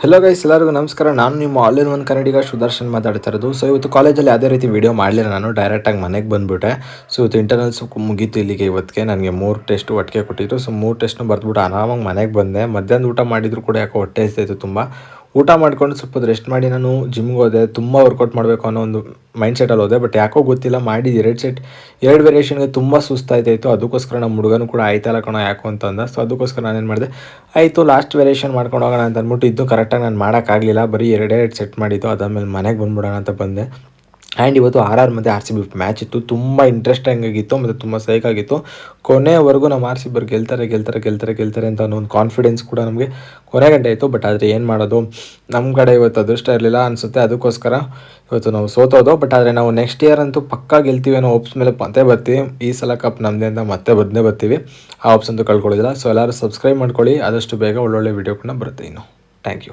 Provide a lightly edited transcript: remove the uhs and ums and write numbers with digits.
Hello guys, ಎಲ್ಲರಿಗೂ ನಮಸ್ಕಾರ. ನಾನು ನಿಮ್ಮ ಆಲ್ ಇನ್ ಒನ್ ಕನ್ನಡಿಗ ಸುದರ್ಶನ್ ಮಾತಾಡ್ತಾ ಇರೋದು. ಸೊ ಇವತ್ತು ಕಾಲೇಜಲ್ಲಿ ಯಾವುದೇ ರೀತಿ ವೀಡಿಯೋ ಮಾಡಲಿಲ್ಲ, ನಾನು ಡೈರೆಕ್ಟಾಗಿ ಮನೆಗೆ ಬಂದುಬಿಟ್ಟೆ. ಸೊ ಇವತ್ತು ಇಂಟರ್ನಲ್ಸ್ ಮುಗೀತು ಇಲ್ಲಿಗೆ. ಇವತ್ತಿಗೆ ನನಗೆ 3 ಟೆಸ್ಟ್ ಒಟ್ಟಿಗೆ ಕೊಟ್ಟಿದ್ರು. ಸೊ 3 ಟೆಸ್ಟ್ನು ಬರೆದ್ಬಿಟ್ಟು ಆರಾಮಾಗಿ ಮನೆಗೆ ಬಂದೆ. ಮಧ್ಯಾಹ್ನ ಊಟ ಮಾಡಿದ್ರು ಕೂಡ ಯಾಕೋ ಹೊಟ್ಟೆ ಹಸಿತಾಯಿತ್ತು ತುಂಬ. ಊಟ ಮಾಡ್ಕೊಂಡು ಸ್ವಲ್ಪ ರೆಸ್ಟ್ ಮಾಡಿ ನಾನು ಜಿಮ್ಗೆ ಹೋದೆ. ತುಂಬ ವರ್ಕೌಟ್ ಮಾಡಬೇಕು ಅನ್ನೋ ಒಂದು ಮೈಂಡ್ ಸೆಟಲ್ಲಿ ಹೋದೆ. ಬಟ್ ಯಾಕೋ ಗೊತ್ತಿಲ್ಲ, ಮಾಡಿ 2 ವೇರಿಯೇಷನ್ಗೆ ತುಂಬ ಸುಸ್ತಾಯ್ತಾಯಿತ್ತು. ಅದಕ್ಕೋಸ್ಕರ ನಮ್ಮ ಹುಡುಗನೂ ಕೂಡ ಆಯ್ತಲ್ಲ ಕಣೋ ಯಾಕೋ ಅಂತ ಅಂದ. ಸೊ ಅದಕ್ಕೋಸ್ಕರ ನಾನೇನು ಮಾಡಿದೆ, ಆಯಿತು ಲಾಸ್ಟ್ ವೇರಿಯೇಷನ್ ಮಾಡ್ಕೊಂಡು ಹೋಗೋಣ ಅಂತ ಅಂದ್ಬಿಟ್ಟು ಇದು ಕರೆಕ್ಟಾಗಿ ನಾನು ಮಾಡೋಕ್ಕಾಗಲಿಲ್ಲ. ಬರೀ 2 ಸೆಟ್ ಮಾಡಿದ್ದು. ಅದಾದಮೇಲೆ ಮನೆಗೆ ಬಂದುಬಿಡೋಣ ಅಂತ ಬಂದೆ. ಆ್ಯಂಡ್ ಇವತ್ತು RR ಮತ್ತು RCB ಮ್ಯಾಚ್ ಇತ್ತು. ತುಂಬ ಇಂಟ್ರೆಸ್ಟಿಂಗ್ ಆಗಿತ್ತು ಮತ್ತು ತುಂಬ ಸೈಕಾಗಿತ್ತು. ಕೊನೆಯವರೆಗೂ ನಮ್ಮ RCB ಗೆಲ್ತಾರೆ ಅಂತ ಅನ್ನೋ ಒಂದು ಕಾನ್ಫಿಡೆನ್ಸ್ ಕೂಡ ನಮಗೆ ಕೊನೆ ಗಂಟೆ ಇತ್ತು. ಬಟ್ ಆದರೆ ಏನು ಮಾಡೋದು, ನಮ್ಮ ಕಡೆ ಇವತ್ತು ಅದೃಷ್ಟ ಇರಲಿಲ್ಲ ಅನಿಸುತ್ತೆ. ಅದಕ್ಕೋಸ್ಕರ ಇವತ್ತು ನಾವು ಸೋತೋದು. ಬಟ್ ಆದರೆ ನಾವು ನೆಕ್ಸ್ಟ್ ಇಯರ್ ಅಂತೂ ಪಕ್ಕಾ ಗೆಲ್ತೀವಿ ಅನ್ನೋ ಹೋಪ್ಸ್ ಮೇಲೆ ಮತ್ತೆ ಬರ್ತೀವಿ. ಈ ಸಲ ಕಪ್ ನಮ್ಮದೇ ಅಂತ ಮತ್ತೆ ಬರ್ತೀವಿ. ಆ ಹೋಪ್ಸ್ ಅಂತೂ ಕಳ್ಕೊಳ್ಳೋದಿಲ್ಲ. ಸೊ ಎಲ್ಲರೂ ಸಬ್ಸ್ಕ್ರೈಬ್ ಮಾಡ್ಕೊಳ್ಳಿ. ಆದಷ್ಟು ಬೇಗ ಒಳ್ಳೊಳ್ಳೆ ವೀಡಿಯೋಗಳನ್ನ ಬರುತ್ತೆ ಇನ್ನು. Thank you.